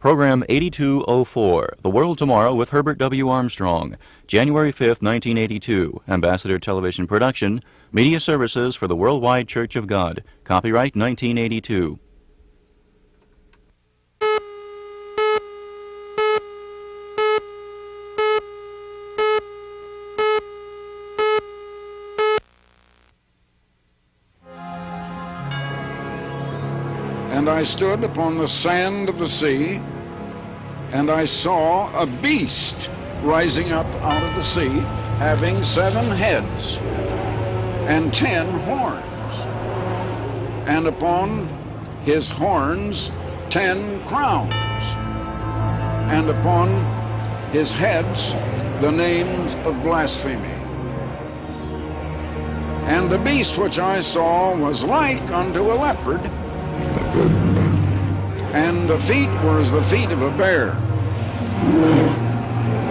Program 8204, The World Tomorrow with Herbert W. Armstrong, January 5, 1982, Ambassador Television Production, Media Services for the Worldwide Church of God, copyright 1982. And I stood upon the sand of the sea, and I saw a beast rising up out of the sea, having 7 heads and 10 horns, and upon his horns 10 crowns, and upon his heads the names of blasphemy. And the beast which I saw was like unto a leopard, and the feet were as the feet of a bear,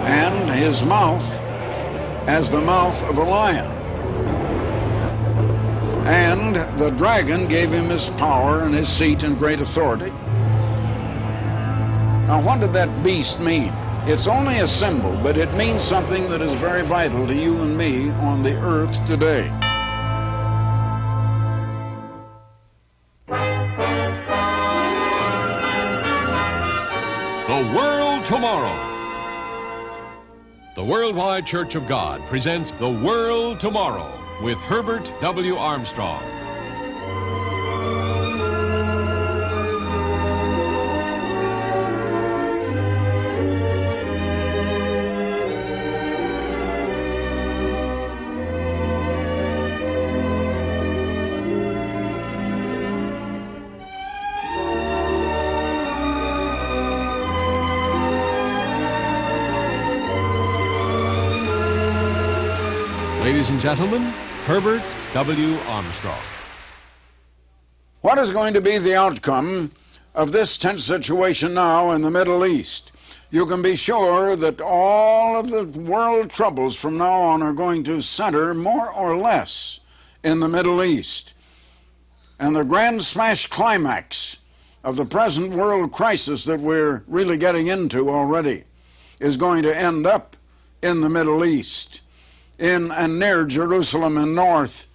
and his mouth as the mouth of a lion. And the dragon gave him his power and his seat and great authority. Now, what did that beast mean? It's only a symbol, but it means something that is very vital to you and me on the earth today. The World Tomorrow. The Worldwide Church of God presents The World Tomorrow with Herbert W. Armstrong. Ladies and gentlemen, Herbert W. Armstrong. What is going to be the outcome of this tense situation now in the Middle East? You can be sure that all of the world troubles from now on are going to center more or less in the Middle East. And the grand smash climax of the present world crisis that we're really getting into already is going to end up in the Middle East, in and near Jerusalem and north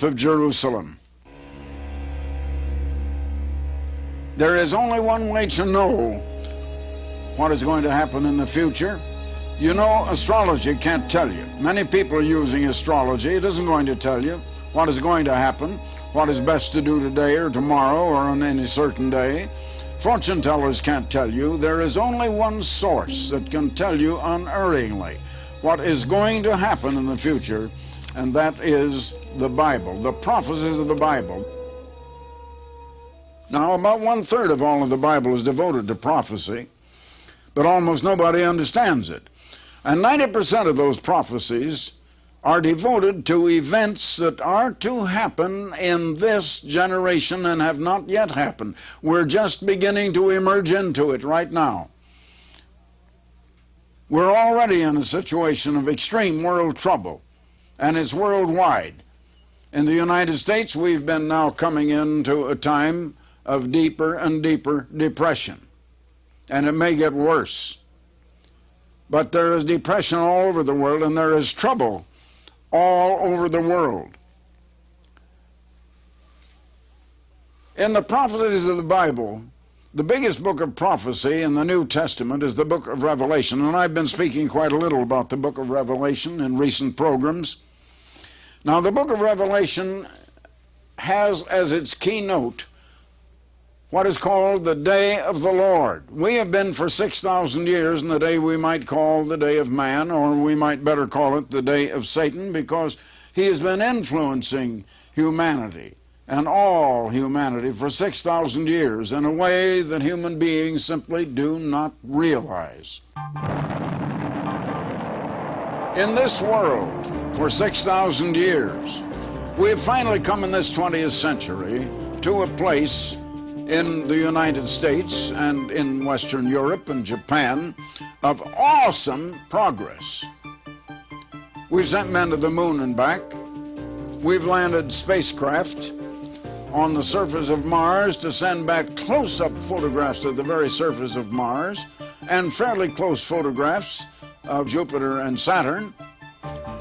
of Jerusalem. There is only one way to know what is going to happen in the future. You know, astrology can't tell you. Many people are using astrology. It isn't going to tell you what is going to happen, what is best to do today or tomorrow or on any certain day. Fortune tellers can't tell you. There is only one source that can tell you unerringly what is going to happen in the future, and that is the Bible, the prophecies of the Bible. Now, about 1/3 of all of the Bible is devoted to prophecy, but almost nobody understands it. And 90% of those prophecies are devoted to events that are to happen in this generation and have not yet happened. We're just beginning to emerge into it right now. We're already in a situation of extreme world trouble, and it's worldwide. In the United States, we've been now coming into a time of deeper and deeper depression, and it may get worse. But there is depression all over the world, and there is trouble all over the world. In the prophecies of the Bible, the biggest book of prophecy in the New Testament is the book of Revelation, and I've been speaking quite a little about the book of Revelation in recent programs. Now, the book of Revelation has as its keynote what is called the Day of the Lord. We have been for 6,000 years in the day we might call the Day of Man, or we might better call it the Day of Satan, because he has been influencing humanity and all humanity for 6,000 years in a way that human beings simply do not realize. In this world, for 6,000 years, we have finally come in this 20th century to a place in the United States and in Western Europe and Japan of awesome progress. We've sent men to the moon and back. We've landed spacecraft. on the surface of Mars to send back close-up photographs of the very surface of Mars and fairly close photographs of Jupiter and Saturn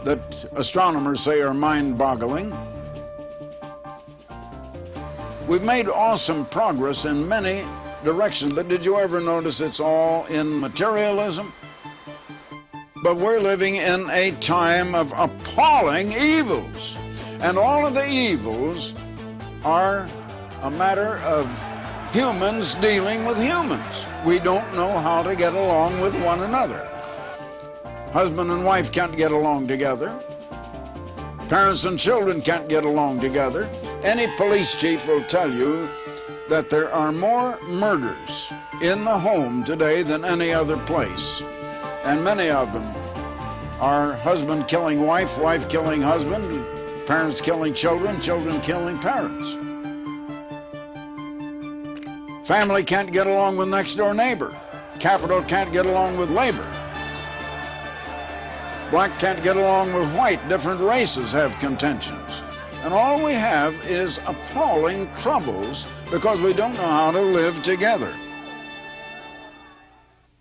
that astronomers say are mind-boggling. We've made awesome progress in many directions, but did you ever notice it's all in materialism? But we're living in a time of appalling evils, and all of the evils are a matter of humans dealing with humans. We don't know how to get along with one another. Husband and wife can't get along together. Parents and children can't get along together. Any police chief will tell you that there are more murders in the home today than any other place. And many of them are husband killing wife, wife killing husband, parents killing children, children killing parents. Family can't get along with next door neighbor. Capital can't get along with labor. Black can't get along with white. Different races have contentions. And all we have is appalling troubles because we don't know how to live together.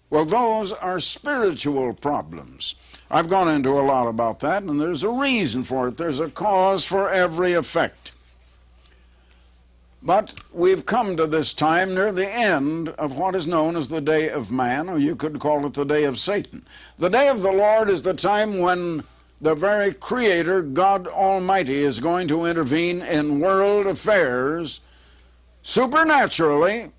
Well, those are spiritual problems. I've gone into a lot about that, and there's a reason for it. There's a cause for every effect. But we've come to this time near the end of what is known as the day of man, or you could call it the day of Satan. The day of the Lord is the time when the very Creator, God Almighty, is going to intervene in world affairs supernaturally,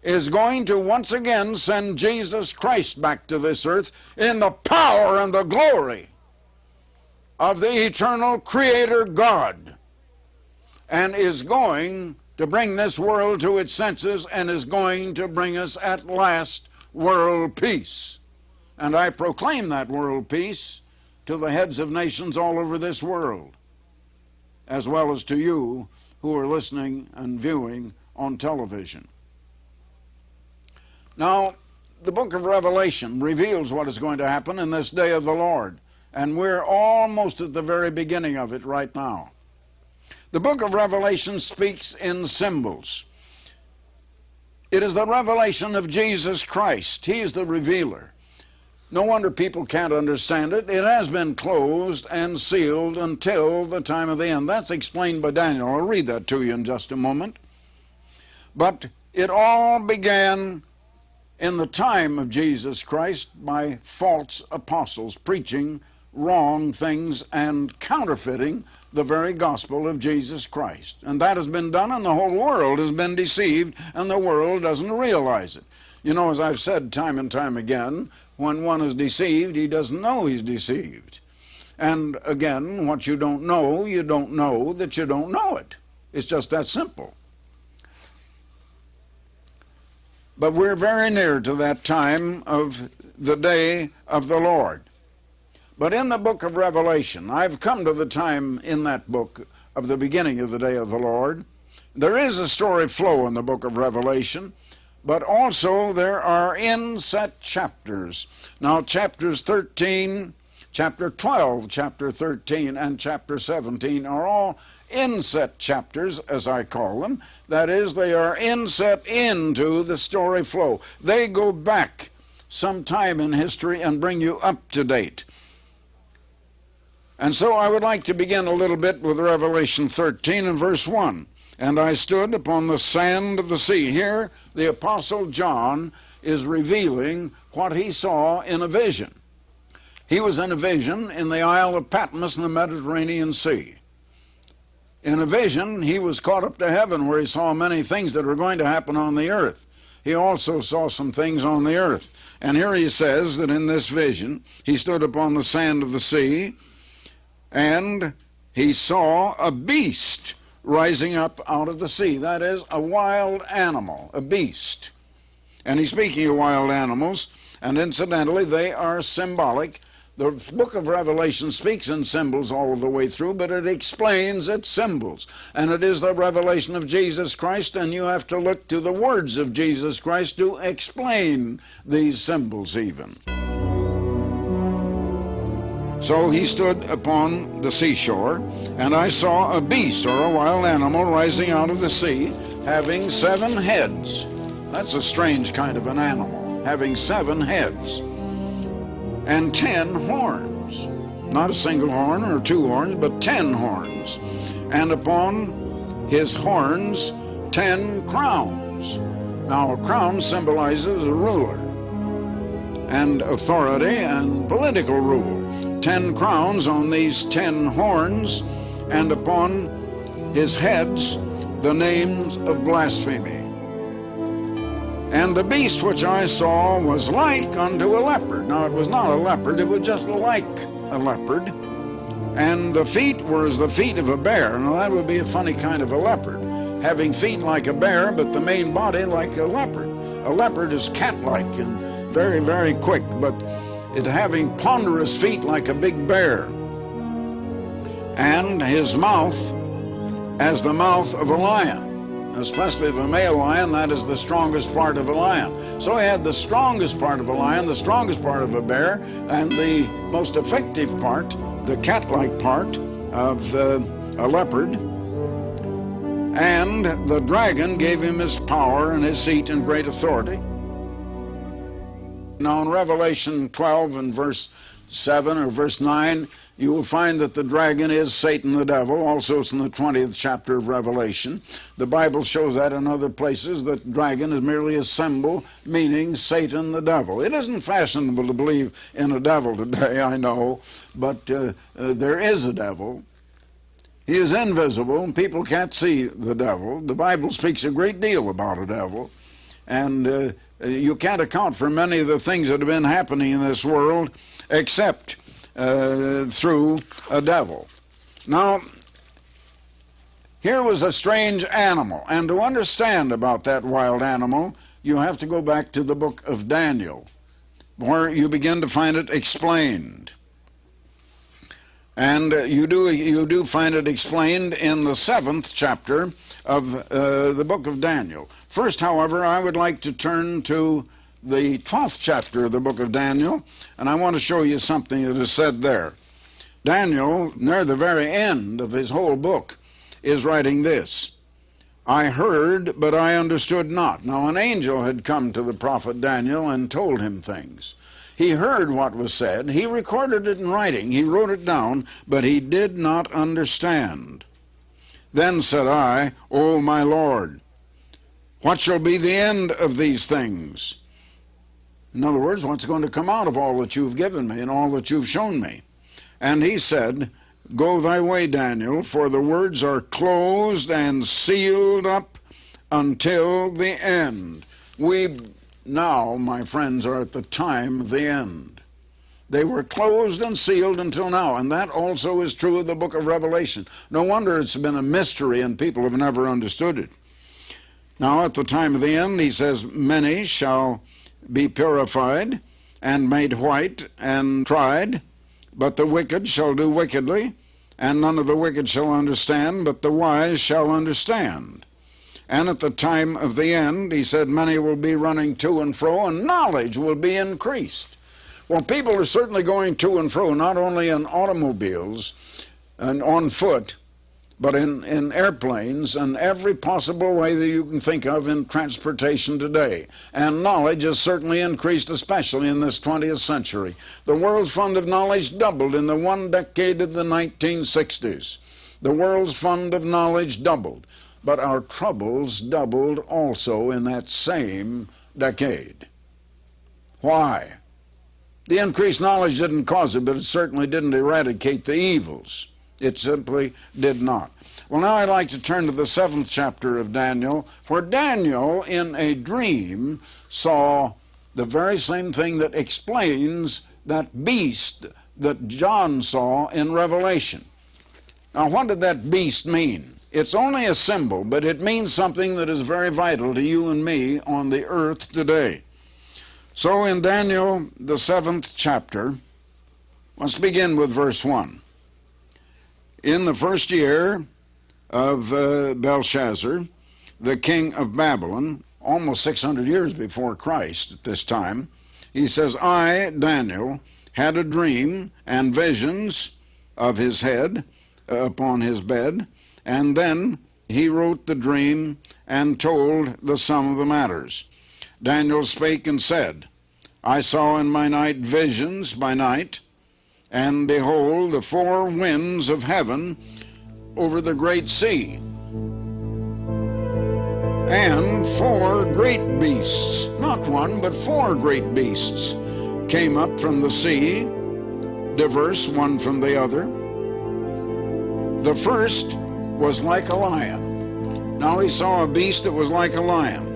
is going to once again send Jesus Christ back to this earth in the power and the glory of the eternal Creator God, and is going to bring this world to its senses and is going to bring us at last world peace. And I proclaim that world peace to the heads of nations all over this world, as well as to you who are listening and viewing on television. Now, the book of Revelation reveals what is going to happen in this day of the Lord, and we're almost at the very beginning of it right now. The book of Revelation speaks in symbols. It is the revelation of Jesus Christ. He is the revealer. No wonder people can't understand it. It has been closed and sealed until the time of the end. That's explained by Daniel. I'll read that to you in just a moment. But it all began in the time of Jesus Christ by false apostles preaching wrong things and counterfeiting the very gospel of Jesus Christ. And that has been done, and the whole world has been deceived, and the world doesn't realize it. You know, as I've said time and time again, when one is deceived, he doesn't know he's deceived. And again, what you don't know that you don't know it. It's just that simple. But we're very near to that time of the day of the Lord. But in the book of Revelation, I've come to the time in that book of the beginning of the day of the Lord. There is a story flow in the book of Revelation, but also there are inset chapters. Now, chapters 13, chapter 12, chapter 13, and chapter 17 are all inset chapters, as I call them. That is, they are inset into the story flow. They go back some time in history and bring you up to date. And so I would like to begin a little bit with Revelation 13 and verse 1. And I stood upon the sand of the sea. Here, the Apostle John is revealing what he saw in a vision. He was in a vision in the Isle of Patmos in the Mediterranean Sea. In a vision, he was caught up to heaven where he saw many things that were going to happen on the earth. He also saw some things on the earth. And here he says that in this vision, he stood upon the sand of the sea, and he saw a beast rising up out of the sea. That is, a wild animal, a beast. And he's speaking of wild animals, and incidentally, they are symbolic. The book of Revelation speaks in symbols all of the way through, but it explains its symbols. And it is the revelation of Jesus Christ, and you have to look to the words of Jesus Christ to explain these symbols even. So he stood upon the seashore, and I saw a beast, or a wild animal, rising out of the sea, having 7 heads. That's a strange kind of an animal, having 7 heads, and 10 horns. Not a single horn or 2 horns, but 10 horns. And upon his horns 10 crowns. Now, a crown symbolizes a ruler and authority and political rule. 10 crowns on these 10 horns, and upon his heads the names of blasphemy. And the beast which I saw was like unto a leopard. Now, it was not a leopard, it was just like a leopard. And the feet were as the feet of a bear. Now, that would be a funny kind of a leopard, having feet like a bear, but the main body like a leopard. A leopard is cat-like and very, very quick, but it having ponderous feet like a big bear, and his mouth as the mouth of a lion, especially of a male lion. That is the strongest part of a lion. So he had the strongest part of a lion, the strongest part of a bear, and the most effective part, the cat-like part of a leopard. And the dragon gave him his power and his seat and great authority. Now, in Revelation 12 and verse 7 or verse 9, you will find that the dragon is Satan the devil. Also, it's in the 20th chapter of Revelation. The Bible shows that in other places, that dragon is merely a symbol meaning Satan the devil. It isn't fashionable to believe in a devil today, I know, but there is a devil. He is invisible, and people can't see the devil. The Bible speaks a great deal about a devil, and you can't account for many of the things that have been happening in this world except through a devil. Now, here was a strange animal, and to understand about that wild animal, you have to go back to the book of Daniel, where you begin to find it explained. And you do find it explained in the 7th chapter of the book of Daniel. First, however, I would like to turn to the 12th chapter of the book of Daniel, and I want to show you something that is said there. Daniel, near the very end of his whole book, is writing this: I heard, but I understood not. Now, an angel had come to the prophet Daniel and told him things. He heard what was said. He recorded it in writing. He wrote it down, but he did not understand. Then said I, O my Lord, what shall be the end of these things? In other words, what's going to come out of all that you've given me and all that you've shown me? And he said, Go thy way, Daniel, for the words are closed and sealed up until the end. We now, my friends, are at the time of the end. They were closed and sealed until now, and that also is true of the book of Revelation. No wonder it's been a mystery and people have never understood it. Now, at the time of the end, he says, many shall be purified and made white and tried, but the wicked shall do wickedly, and none of the wicked shall understand, but the wise shall understand. And at the time of the end, he said, many will be running to and fro, and knowledge will be increased. Well, people are certainly going to and fro, not only in automobiles and on foot, but in airplanes and every possible way that you can think of in transportation today. And knowledge has certainly increased, especially in this 20th century. The world's fund of knowledge doubled in the 1 decade of the 1960s. The world's fund of knowledge doubled. But our troubles doubled also in that same decade. Why? The increased knowledge didn't cause it, but it certainly didn't eradicate the evils. It simply did not. Well, now I'd like to turn to the 7th chapter of Daniel, where Daniel, in a dream, saw the very same thing that explains that beast that John saw in Revelation. Now, what did that beast mean? It's only a symbol, but it means something that is very vital to you and me on the earth today. So in Daniel, the 7th chapter, let's begin with verse 1. In the first year of Belshazzar, the king of Babylon, almost 600 years before Christ at this time, he says, I, Daniel, had a dream and visions of his head upon his bed, and then he wrote the dream and told the sum of the matters. Daniel spake and said, I saw in my night visions by night, and behold, the four winds of heaven over the great sea, and four great beasts, not one, but four great beasts, came up from the sea, diverse one from the other. The first was like a lion. Now he saw a beast that was like a lion.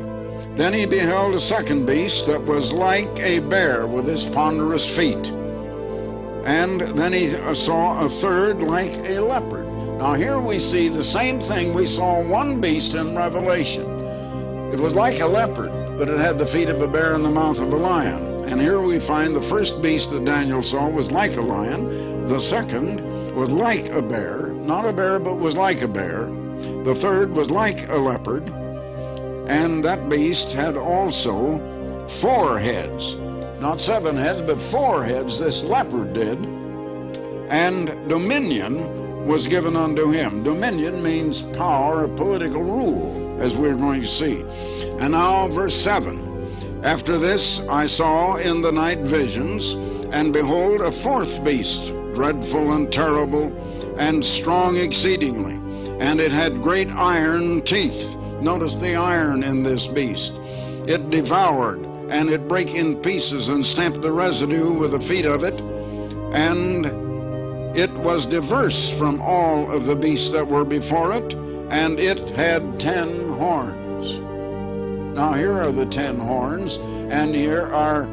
Then he beheld a second beast that was like a bear with his ponderous feet. And then he saw a third like a leopard. Now here we see the same thing we saw one beast in Revelation. It was like a leopard, but it had the feet of a bear and the mouth of a lion. And here we find the first beast that Daniel saw was like a lion. The second was like a bear, not a bear, but was like a bear. The third was like a leopard. And that beast had also 4 heads. Not 7 heads, but 4 heads, this leopard did. And dominion was given unto him. Dominion means power or political rule, as we're going to see. And now verse 7. After this I saw in the night visions, and behold, a fourth beast, dreadful and terrible, and strong exceedingly. And it had great iron teeth. Notice the iron in this beast. It devoured, and it brake in pieces, and stamped the residue with the feet of it. And it was diverse from all of the beasts that were before it, and it had 10 horns. Now here are the 10 horns, and here are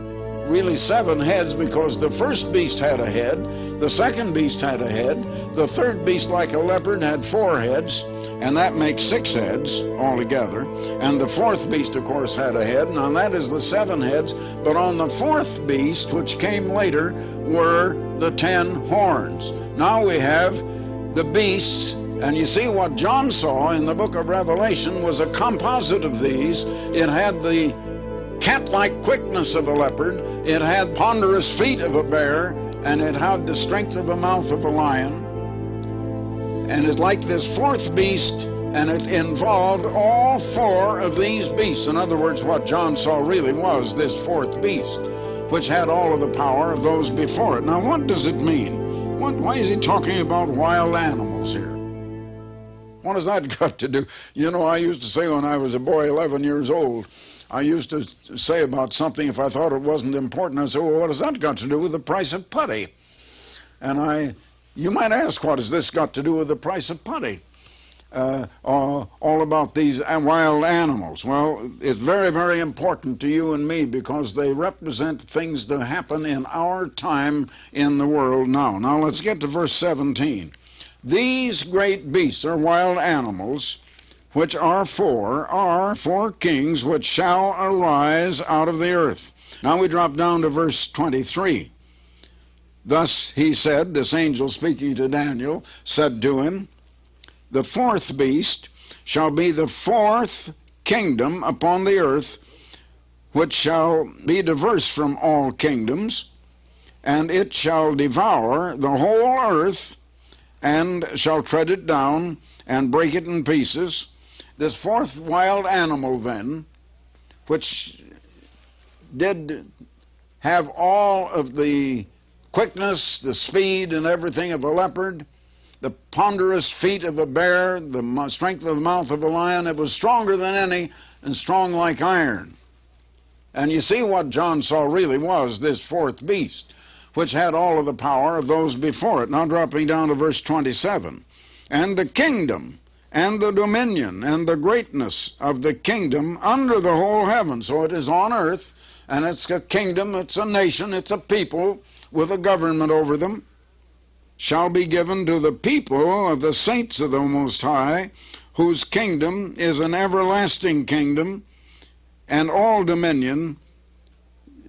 really 7 heads, because the first beast had a head, the second beast had a head, the third beast like a leopard had 4 heads, and that makes 6 heads altogether. And the fourth beast, of course, had a head. Now that is the 7 heads, but on the fourth beast, which came later, were the 10 horns. Now we have the beasts, and you see what John saw in the book of Revelation was a composite of these. It had the cat-like quickness of a leopard, it had ponderous feet of a bear, and it had the strength of a mouth of a lion. And it's like this fourth beast, and it involved all 4 of these beasts. In other words, what John saw really was this fourth beast, which had all of the power of those before it. Now, what does it mean? Why is he talking about wild animals here? What has that got to do? You know, I used to say when I was a boy, 11 years old, I used to say about something, if I thought it wasn't important, I'd say, well, what has that got to do with the price of putty? And you might ask, what has this got to do with the price of putty? All about these wild animals. Well, it's very, very important to you and me, because they represent things that happen in our time in the world now. Now let's get to verse 17. These great beasts, or wild animals, which are 4 kings which shall arise out of the earth. Now we drop down to verse 23. Thus he said, this angel speaking to Daniel, said to him, the fourth beast shall be the 4th kingdom upon the earth, which shall be diverse from all kingdoms, and it shall devour the whole earth, and shall tread it down, and break it in pieces. This 4th wild animal then, which did have all of the quickness, the speed, and everything of a leopard, the ponderous feet of a bear, the strength of the mouth of a lion, it was stronger than any, and strong like iron. And you see what John saw really was this 4th beast, which had all of the power of those before it. Now dropping down to verse 27. And the kingdom, and the dominion, and the greatness of the kingdom under the whole heaven. So it is on earth, and it's a kingdom, it's a nation, it's a people with a government over them, shall be given to the people of the saints of the Most High, whose kingdom is an everlasting kingdom, and all dominion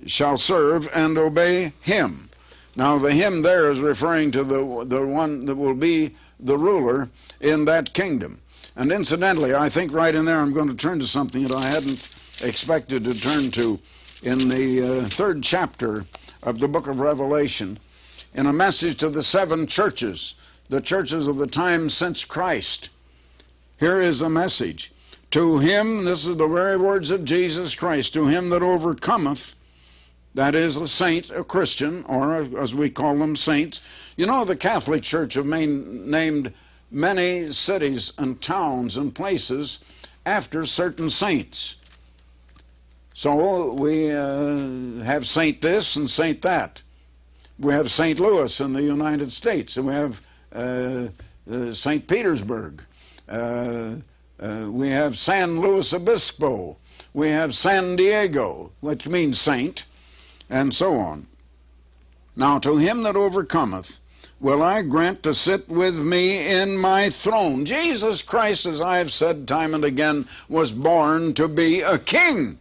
shall serve and obey him. Now the him there is referring to the one that will be the ruler in that kingdom. And incidentally, I think right in there I'm going to turn to something that I hadn't expected to turn to. In the 3rd chapter of the book of Revelation in a message to the 7 churches, the churches of the time since Christ. Here is the message. To him, this is the very words of Jesus Christ, to him that overcometh, that is a saint, a Christian, or as we call them, saints. You know, the Catholic Church have named many cities and towns and places after certain saints. So we have Saint this and Saint that. We have St. Louis in the United States, and we have St. Petersburg. We have San Luis Obispo. We have San Diego, which means saint, and so on. Now, to him that overcometh will I grant to sit with me in my throne. Jesus Christ, as I have said time and again, was born to be a king.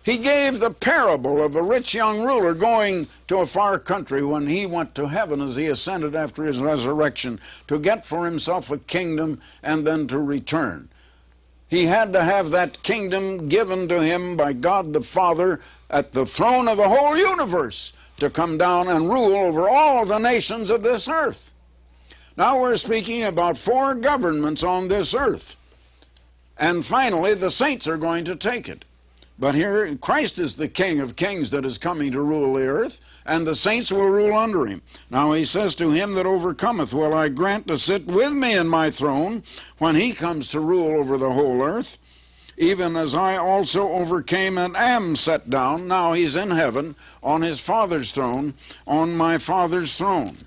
He gave the parable of a rich young ruler going to a far country when he went to heaven as he ascended after his resurrection to get for himself a kingdom and then to return. He had to have that kingdom given to him by God the Father at the throne of the whole universe to come down and rule over all of the nations of this earth. Now we're speaking about 4 governments on this earth. And finally, the saints are going to take it. But here, Christ is the King of kings that is coming to rule the earth, and the saints will rule under him. Now he says, to him that overcometh will I grant to sit with me in my throne when he comes to rule over the whole earth, even as I also overcame and am set down. Now he's in heaven on his Father's throne, on my Father's throne.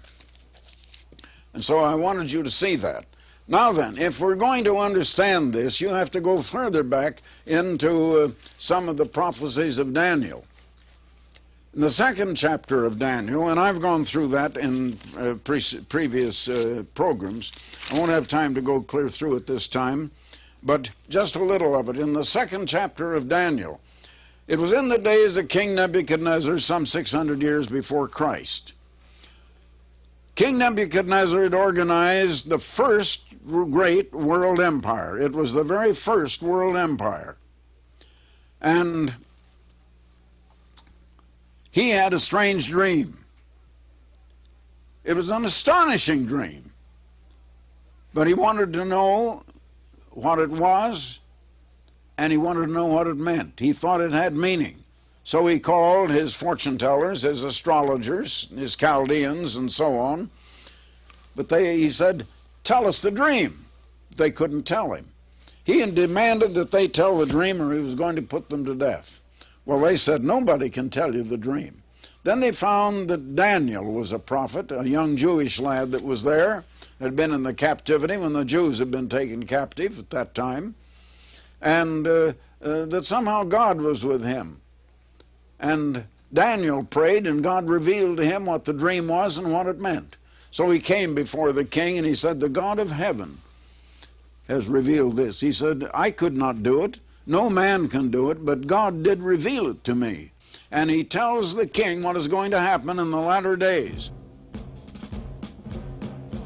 And so I wanted you to see that. Now then, if we're going to understand this, you have to go further back into some of the prophecies of Daniel. In the 2nd chapter of Daniel, and I've gone through that in previous programs. I won't have time to go clear through it this time, but just a little of it. In the 2nd chapter of Daniel, it was in the days of King Nebuchadnezzar, some 600 years before Christ. King Nebuchadnezzar had organized the first great world empire. It was the very first world empire. And he had a strange dream. It was an astonishing dream. But he wanted to know what it was, and he wanted to know what it meant. He thought it had meaning. So he called his fortune tellers, his astrologers, his Chaldeans, and so on. But he said, tell us the dream. They couldn't tell him. He demanded that they tell the dream or he was going to put them to death. Well, they said, nobody can tell you the dream. Then they found that Daniel was a prophet, a young Jewish lad that was there, had been in the captivity when the Jews had been taken captive at that time, and that somehow God was with him. And Daniel prayed, and God revealed to him what the dream was and what it meant. So he came before the king, and he said, the God of heaven has revealed this. He said, I could not do it. No man can do it, but God did reveal it to me. And he tells the king what is going to happen in the latter days.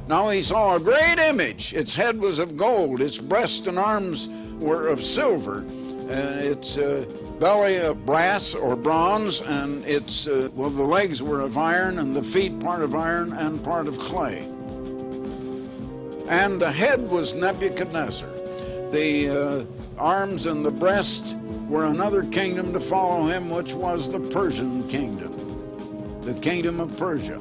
Now he saw a great image. Its head was of gold, its breast and arms were of silver, its belly of brass or bronze, and its the legs were of iron, and the feet part of iron and part of clay. And the head was Nebuchadnezzar. The arms and the breast were another kingdom to follow him, which was the Persian kingdom, the kingdom of Persia.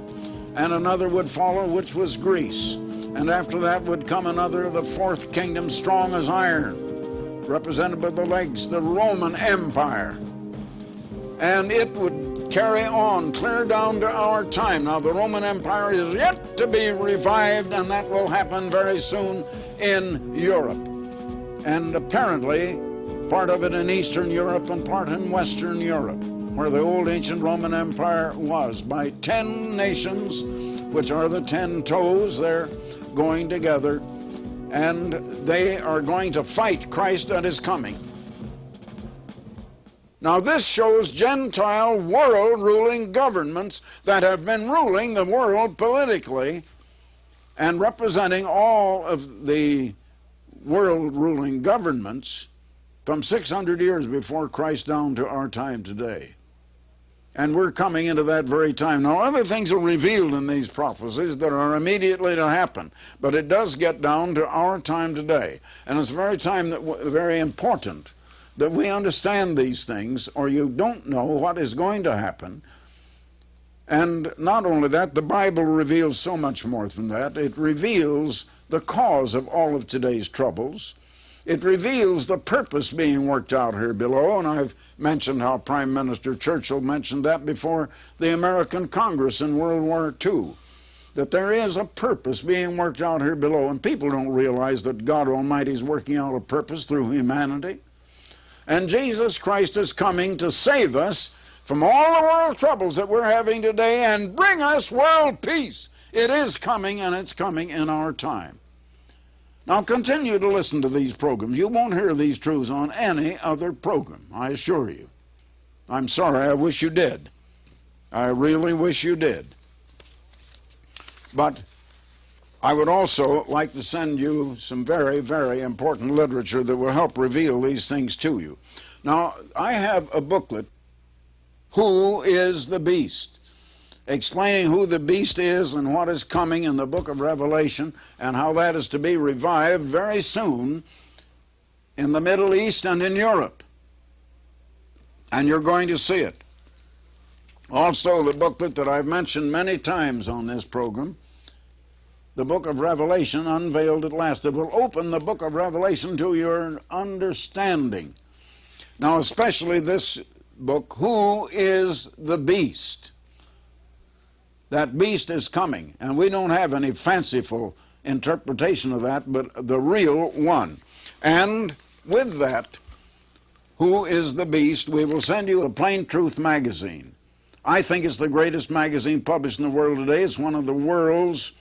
And another would follow, which was Greece. And after that would come another, the 4th kingdom, strong as iron, represented by the legs, the Roman Empire. And it would carry on clear down to our time. Now the Roman Empire is yet to be revived, and that will happen very soon in Europe. And apparently part of it in Eastern Europe and part in Western Europe, where the old ancient Roman Empire was, by 10 nations, which are the 10 toes. They're going together, and they are going to fight Christ at his coming. Now this shows Gentile world-ruling governments that have been ruling the world politically and representing all of the world-ruling governments from 600 years before Christ down to our time today. And we're coming into that very time. Now, other things are revealed in these prophecies that are immediately to happen, but it does get down to our time today. And it's very important that we understand these things, or you don't know what is going to happen. And not only that, the Bible reveals so much more than that. It reveals the cause of all of today's troubles. It reveals the purpose being worked out here below, and I've mentioned how Prime Minister Churchill mentioned that before the American Congress in World War II, that there is a purpose being worked out here below, and people don't realize that God Almighty is working out a purpose through humanity. And Jesus Christ is coming to save us from all the world troubles that we're having today and bring us world peace. It is coming, and it's coming in our time. Now continue to listen to these programs. You won't hear these truths on any other program, I assure you. I'm sorry, I wish you did. I really wish you did. But I would also like to send you some very, very important literature that will help reveal these things to you. Now, I have a booklet, Who is the Beast?, explaining who the beast is and what is coming in the book of Revelation and how that is to be revived very soon in the Middle East and in Europe. And you're going to see it. Also, the booklet that I've mentioned many times on this program, the book of Revelation, Unveiled at Last. It will open the book of Revelation to your understanding. Now, especially this book, Who is the Beast? That beast is coming, and we don't have any fanciful interpretation of that, but the real one. And with that, Who is the Beast, we will send you a Plain Truth magazine. I think it's the greatest magazine published in the world today. It's one of the world's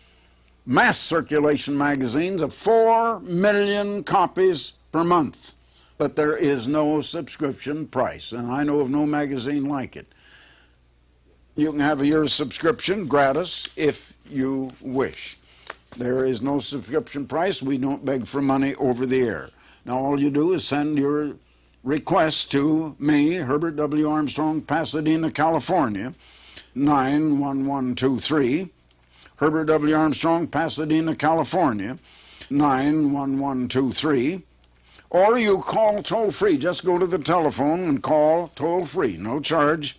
mass circulation magazines of 4 million copies per month. But there is no subscription price, and I know of no magazine like it. You can have a year's subscription gratis if you wish. There is no subscription price. We don't beg for money over the air. Now all you do is send your request to me, Herbert W. Armstrong, Pasadena, California, 91123. Herbert W. Armstrong, Pasadena, California, 91123. Or you call toll-free. Just go to the telephone and call toll-free, no charge.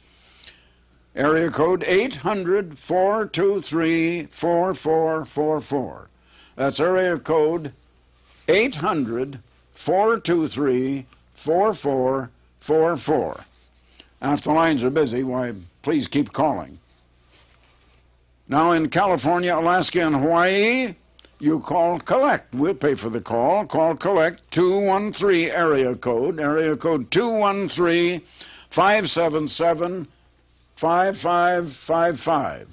Area code 800-423-4444. That's area code 800-423-4444. And if the lines are busy, why, please keep calling. Now in California, Alaska, and Hawaii, you call collect. We'll pay for the call. Call collect 213 area code 213-577-5555.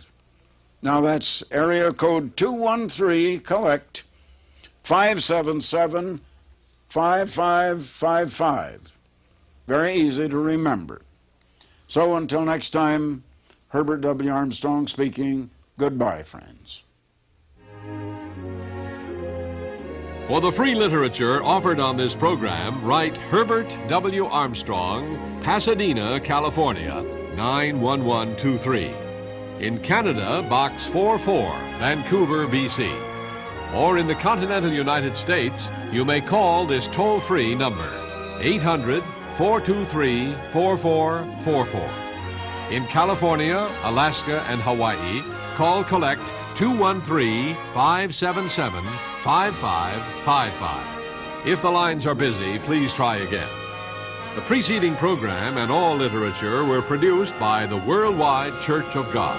Now that's area code 213 collect 577-5555. Very easy to remember. So until next time, Herbert W. Armstrong speaking. Goodbye, friends. For the free literature offered on this program, write Herbert W. Armstrong, Pasadena, California, 91123. In Canada, Box 44, Vancouver, BC. Or in the continental United States, you may call this toll-free number, 800-423-4444. In California, Alaska, and Hawaii, call collect 213-577-5555. If the lines are busy, please try again. The preceding program and all literature were produced by the Worldwide Church of God.